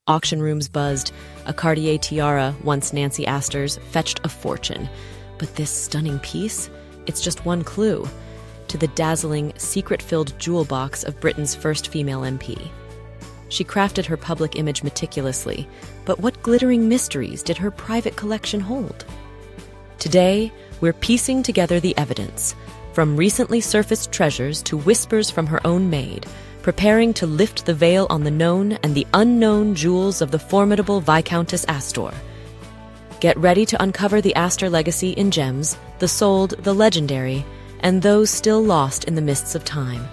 Auction rooms buzzed. A Cartier tiara, once Nancy Astor's, fetched a fortune. But this stunning piece? It's just one clue to the dazzling, secret-filled jewel box of Britain's first female MP. She crafted her public image meticulously, but what glittering mysteries did her private collection hold? Today, we're piecing together the evidence, from recently surfaced treasures to whispers from her own maid, preparing to lift the veil on the known and the unknown jewels of the formidable Viscountess Astor. Get ready to uncover the Astor legacy in gems, the sold, the legendary, and those still lost in the mists of time.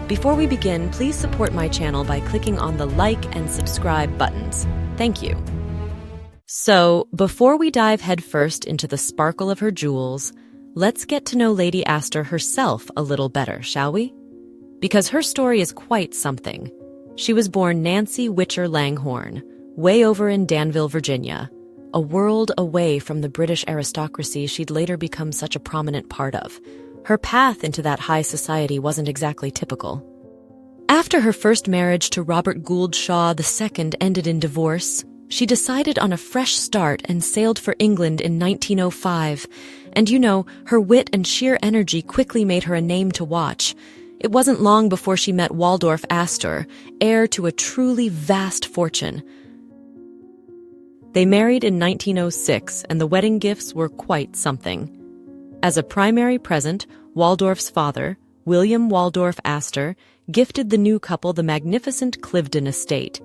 Before we begin, please support my channel by clicking on the like and subscribe buttons. Thank you. So, before we dive headfirst into the sparkle of her jewels, let's get to know Lady Astor herself a little better, shall we? Because her story is quite something. She was born Nancy Witcher Langhorne, way over in Danville, Virginia, a world away from the British aristocracy she'd later become such a prominent part of. Her path into that high society wasn't exactly typical. After her first marriage to Robert Gould Shaw II ended in divorce, she decided on a fresh start and sailed for England in 1905. And you know, her wit and sheer energy quickly made her a name to watch. It wasn't long before she met Waldorf Astor, heir to a truly vast fortune. They married in 1906, and the wedding gifts were quite something. As a primary present, Waldorf's father, William Waldorf Astor, gifted the new couple the magnificent Cliveden estate.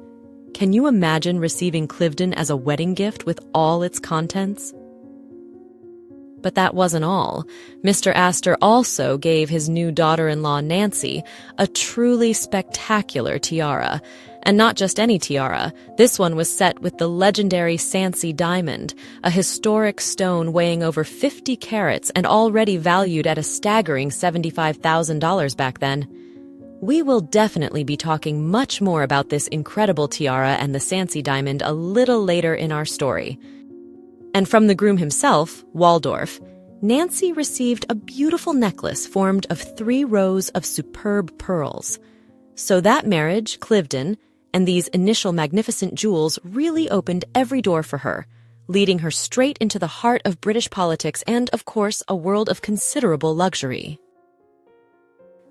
Can you imagine receiving Cliveden as a wedding gift with all its contents? But that wasn't all. Mr. Astor also gave his new daughter-in-law, Nancy, a truly spectacular tiara. And not just any tiara. This one was set with the legendary Sancy Diamond, a historic stone weighing over 50 carats and already valued at a staggering $75,000 back then. We will definitely be talking much more about this incredible tiara and the Sancy Diamond a little later in our story. And from the groom himself, Waldorf, Nancy received a beautiful necklace formed of 3 rows of superb pearls. So that marriage, Cliveden, and these initial magnificent jewels really opened every door for her, leading her straight into the heart of British politics and, of course, a world of considerable luxury.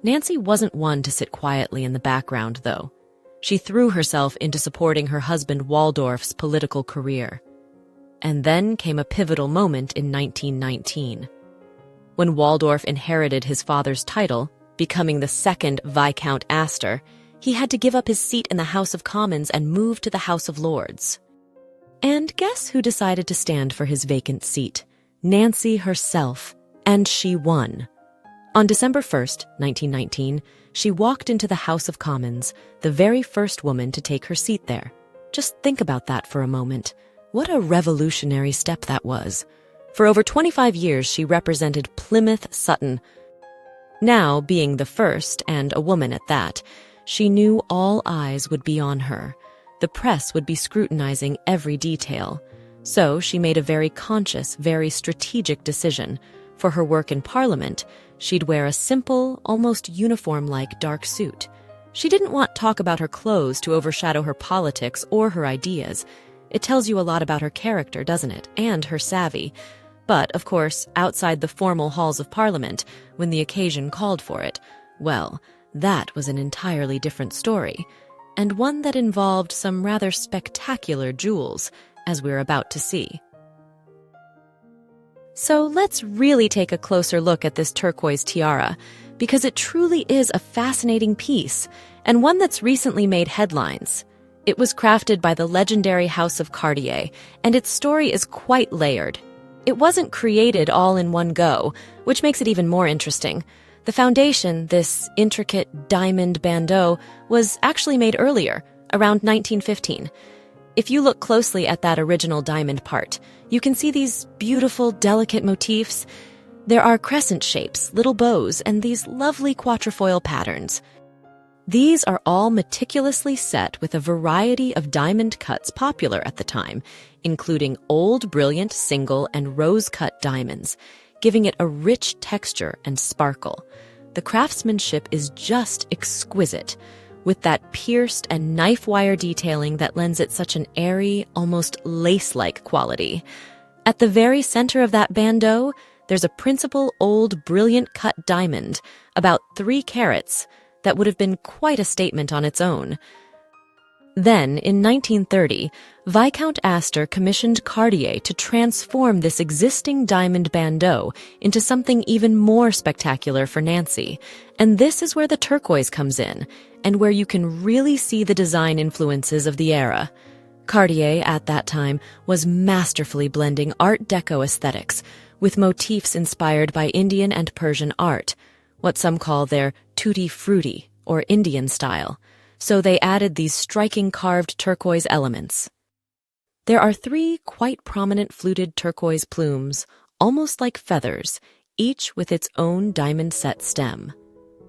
Nancy wasn't one to sit quietly in the background, though. She threw herself into supporting her husband Waldorf's political career. And then came a pivotal moment in 1919. When Waldorf inherited his father's title, becoming the second Viscount Astor, he had to give up his seat in the House of Commons and move to the House of Lords. And guess who decided to stand for his vacant seat? Nancy herself. And she won. On December 1st, 1919, she walked into the House of Commons, the very first woman to take her seat there. Just think about that for a moment. What a revolutionary step that was. For over 25 years, she represented Plymouth Sutton. Now, being the first, and a woman at that, she knew all eyes would be on her. The press would be scrutinizing every detail. So she made a very conscious, very strategic decision. For her work in Parliament, she'd wear a simple, almost uniform-like dark suit. She didn't want talk about her clothes to overshadow her politics or her ideas. It tells you a lot about her character, doesn't it? And her savvy. But, of course, outside the formal halls of Parliament, when the occasion called for it, well, that was an entirely different story, and one that involved some rather spectacular jewels, as we're about to see. So let's really take a closer look at this turquoise tiara, because it truly is a fascinating piece, and one that's recently made headlines. It was crafted by the legendary House of Cartier, and its story is quite layered. It wasn't created all in one go, which makes it even more interesting. The foundation, this intricate diamond bandeau, was actually made earlier, around 1915. If you look closely at that original diamond part, you can see these beautiful, delicate motifs. There are crescent shapes, little bows, and these lovely quatrefoil patterns. These are all meticulously set with a variety of diamond cuts popular at the time, including old, brilliant, single, and rose-cut diamonds, giving it a rich texture and sparkle. The craftsmanship is just exquisite. with that pierced and knife wire detailing that lends it such an airy, almost lace-like quality. At the very center of that bandeau, there's a principal old brilliant cut diamond, about 3 carats, that would have been quite a statement on its own. Then, in 1930, Viscount Astor commissioned Cartier to transform this existing diamond bandeau into something even more spectacular for Nancy. And this is where the turquoise comes in, and where you can really see the design influences of the era. Cartier, at that time, was masterfully blending Art Deco aesthetics with motifs inspired by Indian and Persian art, what some call their tutti frutti, or Indian style. So they added these striking carved turquoise elements. There are 3 quite prominent fluted turquoise plumes, almost like feathers, each with its own diamond-set stem.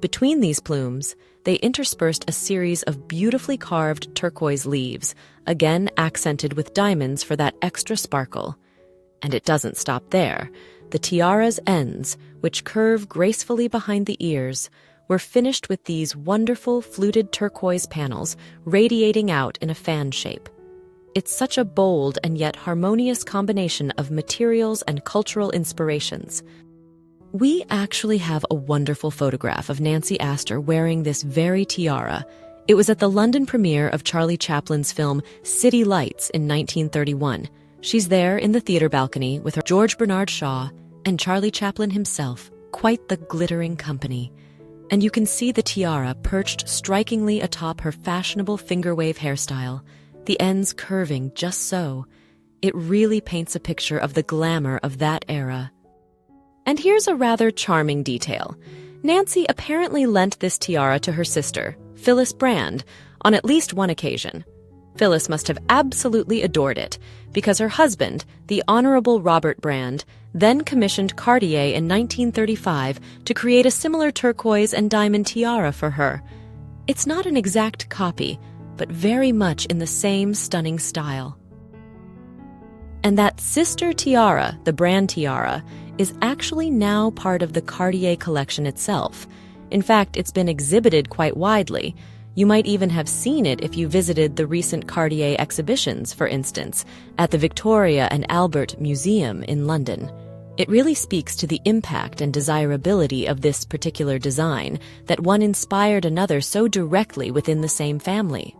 Between these plumes, they interspersed a series of beautifully carved turquoise leaves, again accented with diamonds for that extra sparkle. And it doesn't stop there. The tiara's ends, which curve gracefully behind the ears, were finished with these wonderful fluted turquoise panels radiating out in a fan shape. It's such a bold and yet harmonious combination of materials and cultural inspirations. We actually have a wonderful photograph of Nancy Astor wearing this very tiara. It was at the London premiere of Charlie Chaplin's film City Lights in 1931. She's there in the theater balcony with her George Bernard Shaw and Charlie Chaplin himself, quite the glittering company. And you can see the tiara perched strikingly atop her fashionable finger wave hairstyle, the ends curving just so. It really paints a picture of the glamour of that era. And here's a rather charming detail. Nancy apparently lent this tiara to her sister, Phyllis Brand, on at least one occasion. Phyllis must have absolutely adored it, because her husband, the Honorable Robert Brand, then commissioned Cartier in 1935 to create a similar turquoise and diamond tiara for her. It's not an exact copy, but very much in the same stunning style. And that sister tiara, the Brand tiara, is actually now part of the Cartier collection itself. In fact, it's been exhibited quite widely. You might even have seen it if you visited the recent Cartier exhibitions, for instance, at the Victoria and Albert Museum in London. It really speaks to the impact and desirability of this particular design, that one inspired another so directly within the same family.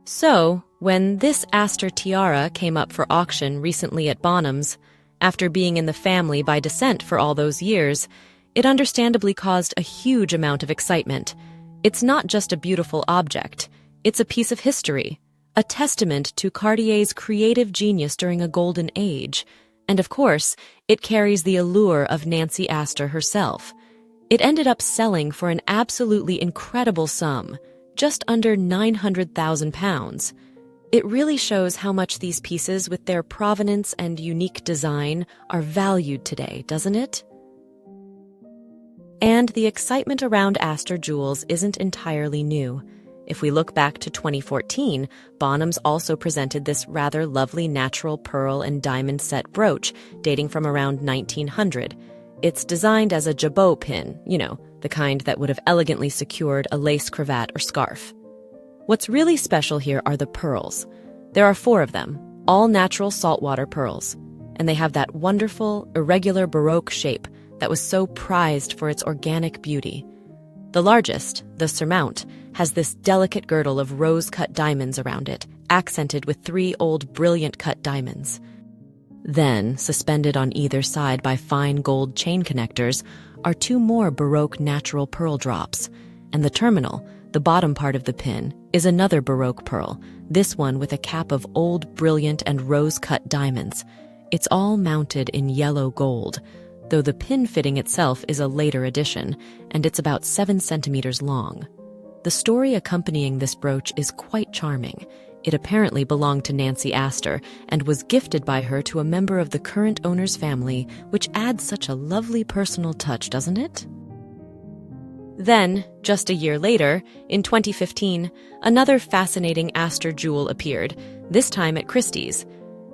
So, when this Astor tiara came up for auction recently at Bonham's, after being in the family by descent for all those years, it understandably caused a huge amount of excitement. It's not just a beautiful object, it's a piece of history, a testament to Cartier's creative genius during a golden age. And of course, it carries the allure of Nancy Astor herself. It ended up selling for an absolutely incredible sum, just under £900,000. It really shows how much these pieces, with their provenance and unique design, are valued today, doesn't it? And the excitement around Astor jewels isn't entirely new. If we look back to 2014, Bonham's also presented this rather lovely natural pearl and diamond set brooch dating from around 1900. It's designed as a jabot pin, the kind that would have elegantly secured a lace cravat or scarf. What's really special here are the pearls. There are 4 of them, all natural saltwater pearls, and they have that wonderful, irregular Baroque shape that was so prized for its organic beauty. The largest, the surmount, has this delicate girdle of rose-cut diamonds around it, accented with 3 old brilliant-cut diamonds. Then, suspended on either side by fine gold chain connectors, are 2 more Baroque natural pearl drops, and the terminal, the bottom part of the pin, is another Baroque pearl, this one with a cap of old brilliant and rose-cut diamonds. It's all mounted in yellow gold, though the pin fitting itself is a later addition, and it's about 7 centimeters long. The story accompanying this brooch is quite charming. It apparently belonged to Nancy Astor and was gifted by her to a member of the current owner's family, which adds such a lovely personal touch, doesn't it? Then, just a year later, in 2015, another fascinating Astor jewel appeared, this time at Christie's.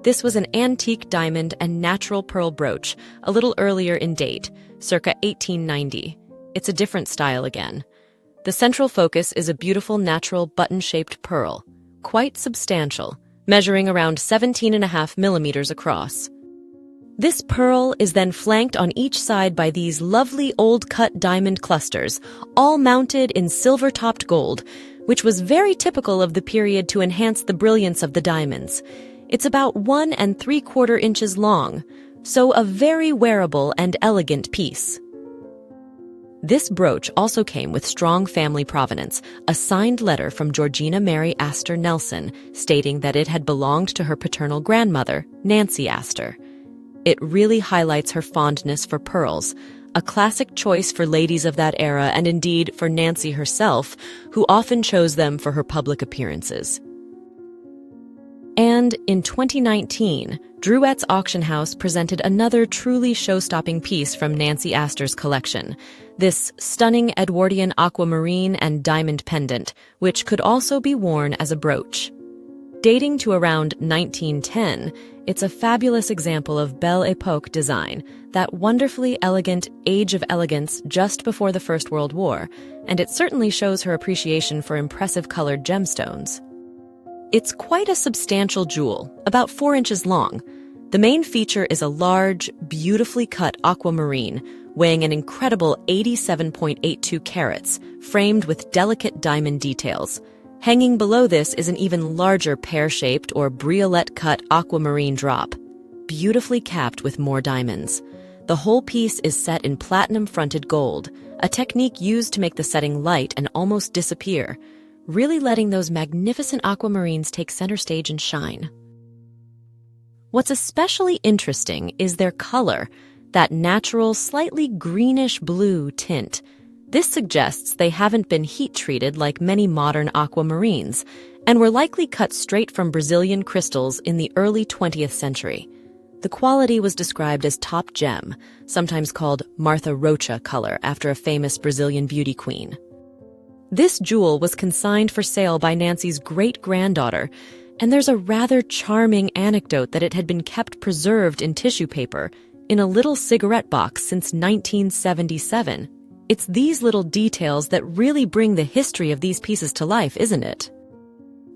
This was an antique diamond and natural pearl brooch, a little earlier in date, circa 1890. It's a different style again. The central focus is a beautiful natural button-shaped pearl, quite substantial, measuring around 17.5 millimeters across. This pearl is then flanked on each side by these lovely old-cut diamond clusters, all mounted in silver-topped gold, which was very typical of the period to enhance the brilliance of the diamonds. It's about 1 3/4 inches long, so a very wearable and elegant piece. This brooch also came with strong family provenance, a signed letter from Georgina Mary Astor Nelson stating that it had belonged to her paternal grandmother, Nancy Astor. It really highlights her fondness for pearls, a classic choice for ladies of that era and indeed for Nancy herself, who often chose them for her public appearances. And in 2019, Druette's auction house presented another truly show-stopping piece from Nancy Astor's collection, this stunning Edwardian aquamarine and diamond pendant, which could also be worn as a brooch. Dating to around 1910, it's a fabulous example of Belle Epoque design, that wonderfully elegant age of elegance just before the First World War, and it certainly shows her appreciation for impressive colored gemstones. It's quite a substantial jewel, about 4 inches long. The main feature is a large, beautifully cut aquamarine, weighing an incredible 87.82 carats, framed with delicate diamond details. Hanging below this is an even larger pear-shaped or briolette-cut aquamarine drop, beautifully capped with more diamonds. The whole piece is set in platinum-fronted gold, a technique used to make the setting light and almost disappear, really letting those magnificent aquamarines take center stage and shine. What's especially interesting is their color, that natural, slightly greenish-blue tint. This suggests they haven't been heat-treated like many modern aquamarines, and were likely cut straight from Brazilian crystals in the early 20th century. The quality was described as top gem, sometimes called Martha Rocha color after a famous Brazilian beauty queen. This jewel was consigned for sale by Nancy's great-granddaughter, and there's a rather charming anecdote that it had been kept preserved in tissue paper in a little cigarette box since 1977. It's these little details that really bring the history of these pieces to life, isn't it?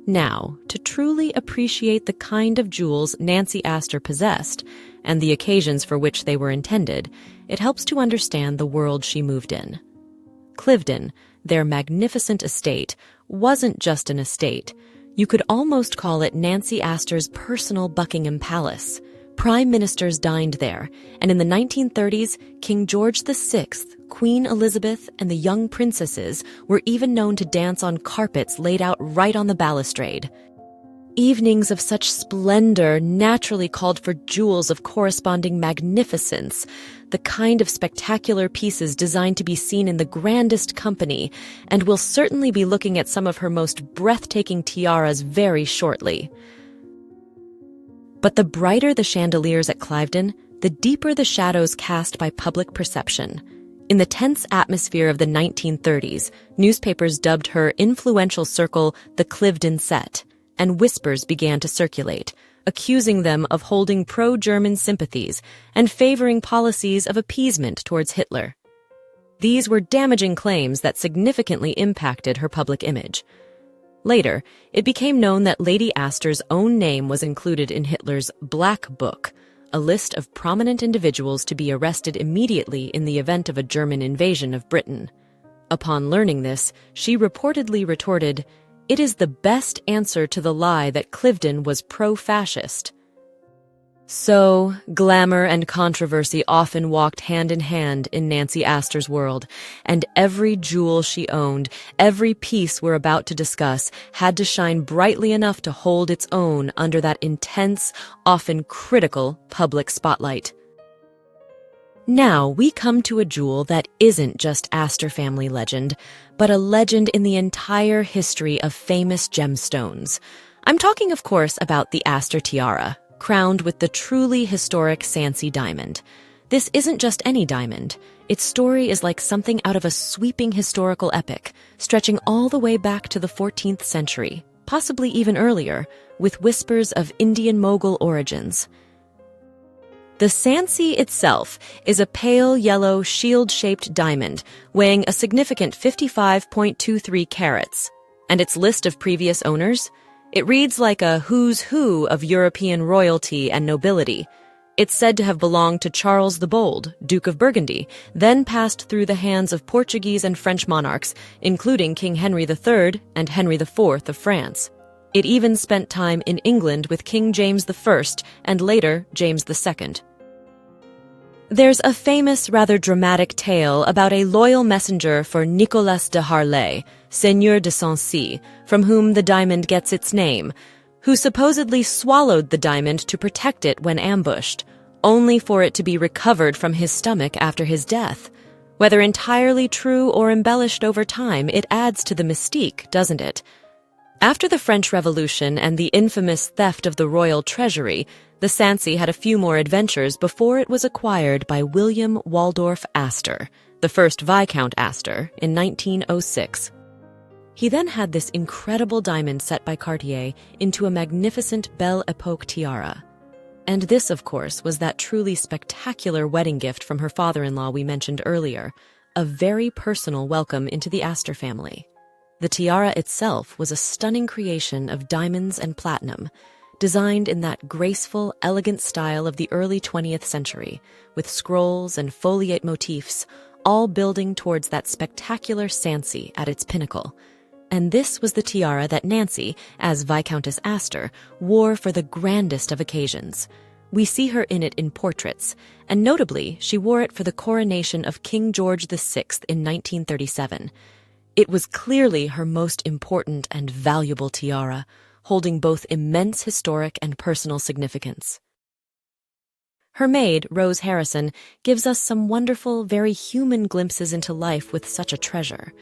Now, to truly appreciate the kind of jewels Nancy Astor possessed and the occasions for which they were intended, it helps to understand the world she moved in. Cliveden, their magnificent estate, wasn't just an estate. You could almost call it Nancy Astor's personal Buckingham Palace. Prime ministers dined there, and in the 1930s, King George VI, Queen Elizabeth, and the young princesses were even known to dance on carpets laid out right on the balustrade. Evenings of such splendor naturally called for jewels of corresponding magnificence, the kind of spectacular pieces designed to be seen in the grandest company, and we'll certainly be looking at some of her most breathtaking tiaras very shortly. But the brighter the chandeliers at Cliveden, the deeper the shadows cast by public perception. In the tense atmosphere of the 1930s, newspapers dubbed her influential circle the Cliveden set, and whispers began to circulate, accusing them of holding pro-German sympathies and favoring policies of appeasement towards Hitler. These were damaging claims that significantly impacted her public image. Later, it became known that Lady Astor's own name was included in Hitler's Black Book, a list of prominent individuals to be arrested immediately in the event of a German invasion of Britain. Upon learning this, she reportedly retorted, "It is the best answer to the lie that Cliveden was pro-fascist." So, glamour and controversy often walked hand in hand in Nancy Astor's world, and every jewel she owned, every piece we're about to discuss, had to shine brightly enough to hold its own under that intense, often critical public spotlight. Now we come to a jewel that isn't just Astor family legend, but a legend in the entire history of famous gemstones. I'm talking, of course, about the Astor tiara, crowned with the truly historic Sancy Diamond. This isn't just any diamond. Its story is like something out of a sweeping historical epic, stretching all the way back to the 14th century, possibly even earlier, with whispers of Indian Mughal origins. The Sancy itself is a pale yellow shield-shaped diamond weighing a significant 55.23 carats. And its list of previous owners? It reads like a who's who of European royalty and nobility. It's said to have belonged to Charles the Bold, Duke of Burgundy, then passed through the hands of Portuguese and French monarchs, including King Henry III and Henry IV of France. It even spent time in England with King James I and later James II. There's a famous, rather dramatic tale about a loyal messenger for Nicolas de Harlay, Seigneur de Sancy, from whom the diamond gets its name, who supposedly swallowed the diamond to protect it when ambushed, only for it to be recovered from his stomach after his death. Whether entirely true or embellished over time, it adds to the mystique, doesn't it? After the French Revolution and the infamous theft of the royal treasury, the Sancy had a few more adventures before it was acquired by William Waldorf Astor, the first Viscount Astor, in 1906. He then had this incredible diamond set by Cartier into a magnificent Belle Epoque tiara. And this, of course, was that truly spectacular wedding gift from her father-in-law we mentioned earlier, a very personal welcome into the Astor family. The tiara itself was a stunning creation of diamonds and platinum, designed in that graceful, elegant style of the early 20th century, with scrolls and foliate motifs, all building towards that spectacular Sancy at its pinnacle. And this was the tiara that Nancy, as Viscountess Astor, wore for the grandest of occasions. We see her in it in portraits, and notably, she wore it for the coronation of King George VI in 1937. It was clearly her most important and valuable tiara, holding both immense historic and personal significance. Her maid, Rose Harrison, gives us some wonderful, very human glimpses into life with such a treasure.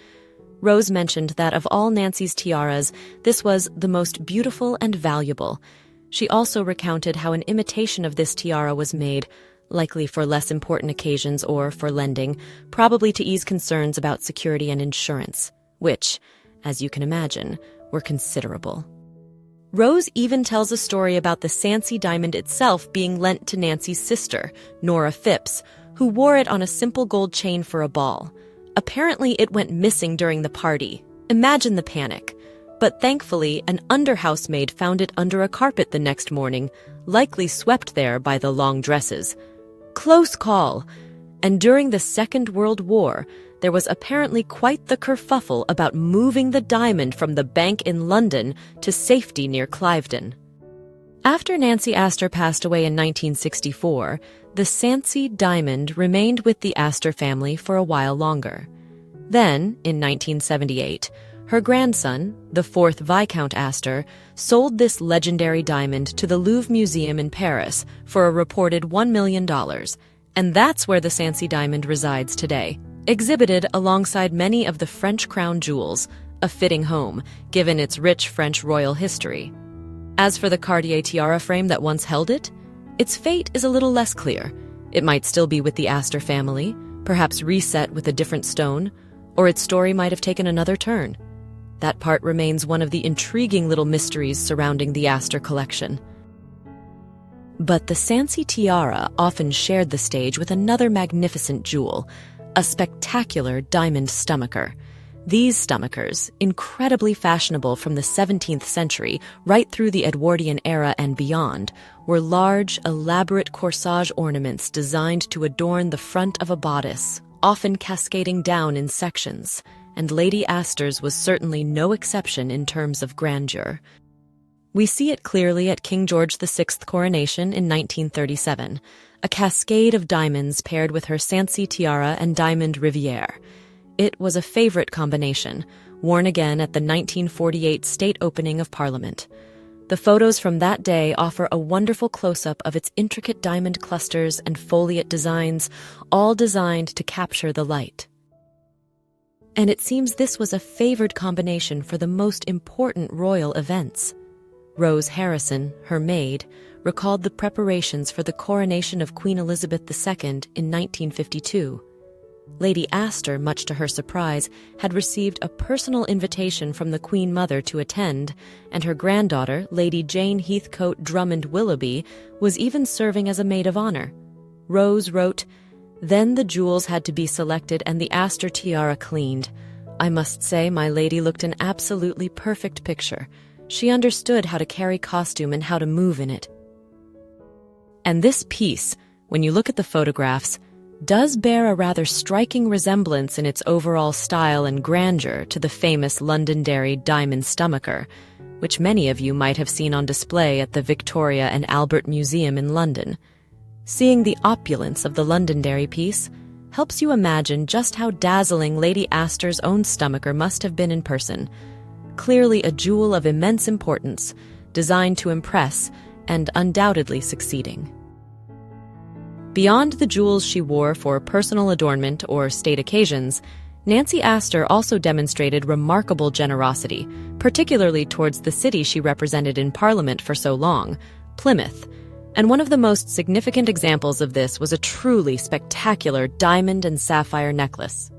Rose mentioned that of all Nancy's tiaras, this was the most beautiful and valuable. She also recounted how an imitation of this tiara was made, likely for less important occasions or for lending, probably to ease concerns about security and insurance, which, as you can imagine, were considerable. Rose even tells a story about the Sancy Diamond itself being lent to Nancy's sister, Nora Phipps, who wore it on a simple gold chain for a ball. Apparently, it went missing during the party. Imagine the panic. But thankfully, an under-housemaid found it under a carpet the next morning, likely swept there by the long dresses. Close call. And during the Second World War, there was apparently quite the kerfuffle about moving the diamond from the bank in London to safety near Cliveden. After Nancy Astor passed away in 1964, the Sancy Diamond remained with the Astor family for a while longer. Then, in 1978, her grandson, the fourth Viscount Astor, sold this legendary diamond to the Louvre Museum in Paris for a reported $1 million, and that's where the Sancy Diamond resides today, exhibited alongside many of the French crown jewels, a fitting home, given its rich French royal history. As for the Cartier tiara frame that once held it, its fate is a little less clear. It might still be with the Astor family, perhaps reset with a different stone, or its story might have taken another turn. That part remains one of the intriguing little mysteries surrounding the Astor collection. But the Sancy tiara often shared the stage with another magnificent jewel, a spectacular diamond stomacher. These stomachers, incredibly fashionable from the 17th century right through the Edwardian era and beyond, were large, elaborate corsage ornaments designed to adorn the front of a bodice, often cascading down in sections, and Lady Astor's was certainly no exception in terms of grandeur. We see it clearly at King George VI coronation in 1937, a cascade of diamonds paired with her Sancy tiara and diamond riviere. It was a favorite combination, worn again at the 1948 state opening of Parliament. The photos from that day offer a wonderful close-up of its intricate diamond clusters and foliate designs, all designed to capture the light. And it seems this was a favored combination for the most important royal events. Rose Harrison, her maid, recalled the preparations for the coronation of Queen Elizabeth II in 1952. Lady Astor, much to her surprise, had received a personal invitation from the Queen Mother to attend, and her granddaughter, Lady Jane Heathcote Drummond Willoughby, was even serving as a maid of honor. Rose wrote, "Then the jewels had to be selected and the Astor tiara cleaned. I must say my lady looked an absolutely perfect picture. She understood how to carry costume and how to move in it." And this piece, when you look at the photographs, does bear a rather striking resemblance in its overall style and grandeur to the famous Londonderry diamond stomacher, which many of you might have seen on display at the Victoria and Albert Museum in London. Seeing the opulence of the Londonderry piece helps you imagine just how dazzling Lady Astor's own stomacher must have been in person. Clearly a jewel of immense importance, designed to impress and undoubtedly succeeding. Beyond the jewels she wore for personal adornment or state occasions, Nancy Astor also demonstrated remarkable generosity, particularly towards the city she represented in Parliament for so long, Plymouth. And one of the most significant examples of this was a truly spectacular diamond and sapphire necklace.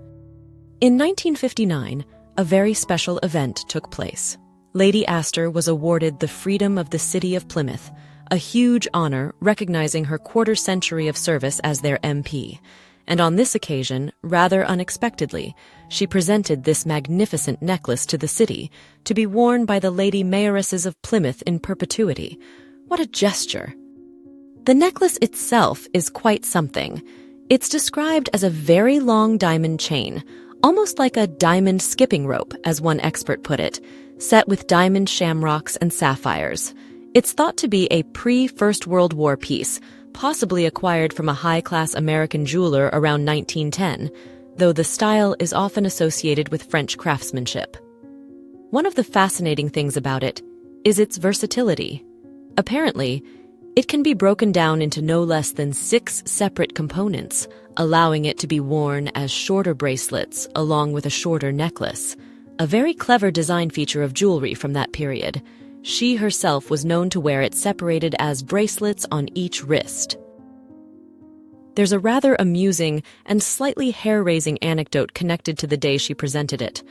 In 1959, a very special event took place. Lady Astor was awarded the Freedom of the City of Plymouth, a huge honor recognizing her quarter-century of service as their MP. And on this occasion, rather unexpectedly, she presented this magnificent necklace to the city to be worn by the Lady Mayoresses of Plymouth in perpetuity. What a gesture! The necklace itself is quite something. It's described as a very long diamond chain, almost like a diamond skipping rope, as one expert put it, set with diamond shamrocks and sapphires. It's thought to be a pre-First World War piece, possibly acquired from a high-class American jeweler around 1910, though the style is often associated with French craftsmanship. One of the fascinating things about it is its versatility. Apparently, it can be broken down into no less than 6 separate components, allowing it to be worn as shorter bracelets along with a shorter necklace, a very clever design feature of jewelry from that period. She herself was known to wear it separated as bracelets on each wrist. There's a rather amusing and slightly hair-raising anecdote connected to the day she presented it.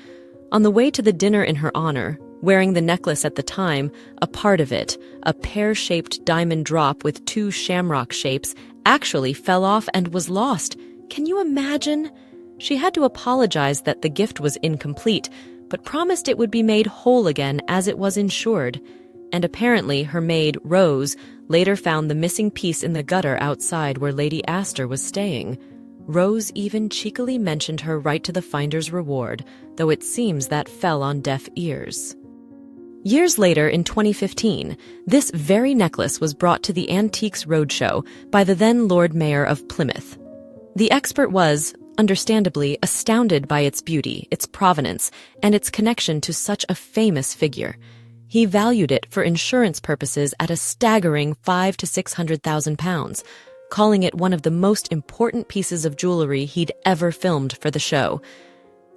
On the way to the dinner in her honor, wearing the necklace at the time, a part of it, a pear-shaped diamond drop with 2 shamrock shapes, actually fell off and was lost. Can you imagine? She had to apologize that the gift was incomplete, but promised it would be made whole again as it was insured. And apparently her maid, Rose, later found the missing piece in the gutter outside where Lady Astor was staying. Rose even cheekily mentioned her right to the finder's reward, though it seems that fell on deaf ears. Years later, in 2015, this very necklace was brought to the Antiques Roadshow by the then Lord Mayor of Plymouth. The expert was, understandably, astounded by its beauty, its provenance, and its connection to such a famous figure. He valued it for insurance purposes at a staggering £500,000 to £600,000, calling it one of the most important pieces of jewelry he'd ever filmed for the show.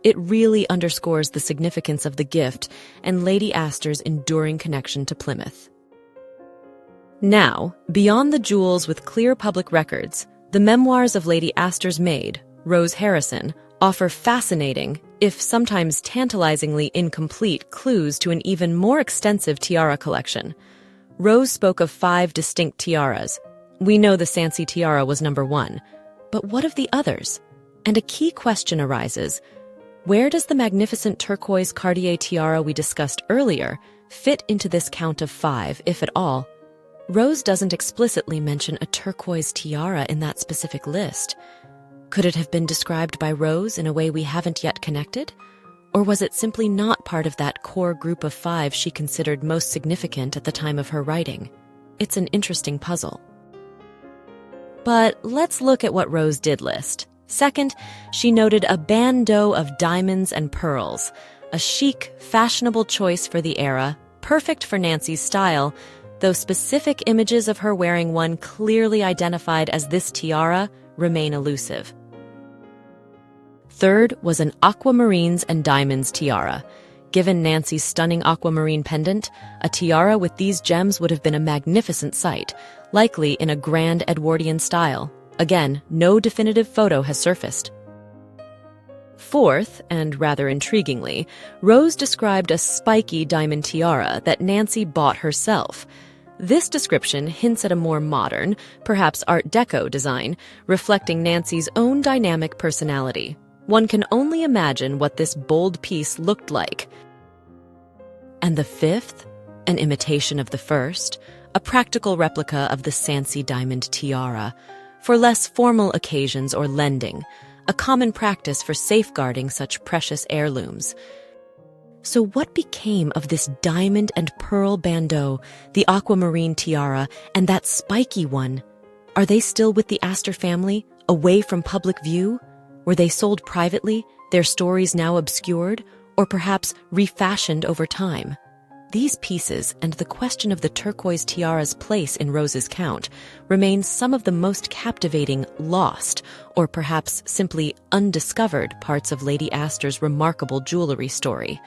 It really underscores the significance of the gift and Lady Astor's enduring connection to Plymouth. Now, beyond the jewels with clear public records, the memoirs of Lady Astor's maid, Rose Harrison, offer fascinating, if sometimes tantalizingly incomplete, clues to an even more extensive tiara collection. Rose spoke of 5 distinct tiaras. We know the Sancy tiara was number 1, but what of the others? And a key question arises: where does the magnificent turquoise Cartier tiara we discussed earlier fit into this count of 5, if at all? Rose doesn't explicitly mention a turquoise tiara in that specific list. Could it have been described by Rose in a way we haven't yet connected? Or was it simply not part of that core group of 5 she considered most significant at the time of her writing? It's an interesting puzzle. But let's look at what Rose did list. Second, she noted a bandeau of diamonds and pearls, a chic, fashionable choice for the era, perfect for Nancy's style, though specific images of her wearing one clearly identified as this tiara remain elusive. Third was an aquamarines and diamonds tiara. Given Nancy's stunning aquamarine pendant, a tiara with these gems would have been a magnificent sight, likely in a grand Edwardian style. Again, no definitive photo has surfaced. Fourth, and rather intriguingly, Rose described a spiky diamond tiara that Nancy bought herself. This description hints at a more modern, perhaps Art Deco design, reflecting Nancy's own dynamic personality. One can only imagine what this bold piece looked like. And the fifth, an imitation of the first, a practical replica of the Sancy Diamond tiara, for less formal occasions or lending, a common practice for safeguarding such precious heirlooms. So what became of this diamond and pearl bandeau, the aquamarine tiara, and that spiky one? Are they still with the Astor family, away from public view? Were they sold privately, their stories now obscured, or perhaps refashioned over time? These pieces and the question of the turquoise tiara's place in Rose's count remain some of the most captivating lost, or perhaps simply undiscovered parts of Lady Astor's remarkable jewelry story.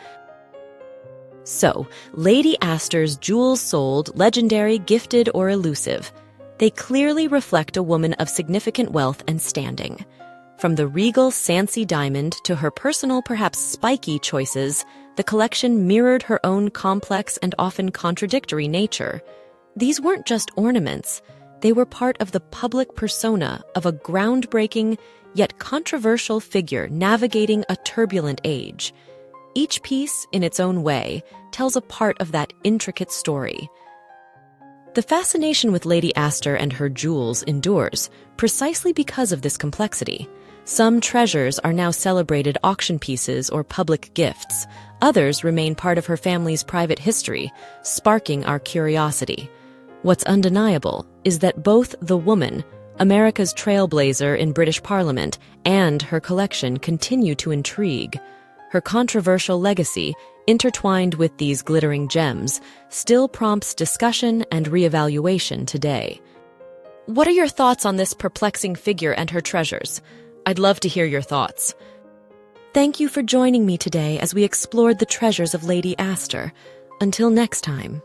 So, Lady Astor's jewels sold, legendary, gifted, or elusive. They clearly reflect a woman of significant wealth and standing. From the regal Sancy Diamond to her personal, perhaps spiky choices, the collection mirrored her own complex and often contradictory nature. These weren't just ornaments. They were part of the public persona of a groundbreaking, yet controversial figure navigating a turbulent age. Each piece, in its own way, tells a part of that intricate story. The fascination with Lady Astor and her jewels endures, precisely because of this complexity. Some treasures are now celebrated auction pieces or public gifts. Others remain part of her family's private history, sparking our curiosity. What's undeniable is that both the woman, America's trailblazer in British Parliament, and her collection continue to intrigue. Her controversial legacy, intertwined with these glittering gems, still prompts discussion and reevaluation today. What are your thoughts on this perplexing figure and her treasures? I'd love to hear your thoughts. Thank you for joining me today as we explored the treasures of Lady Astor. Until next time.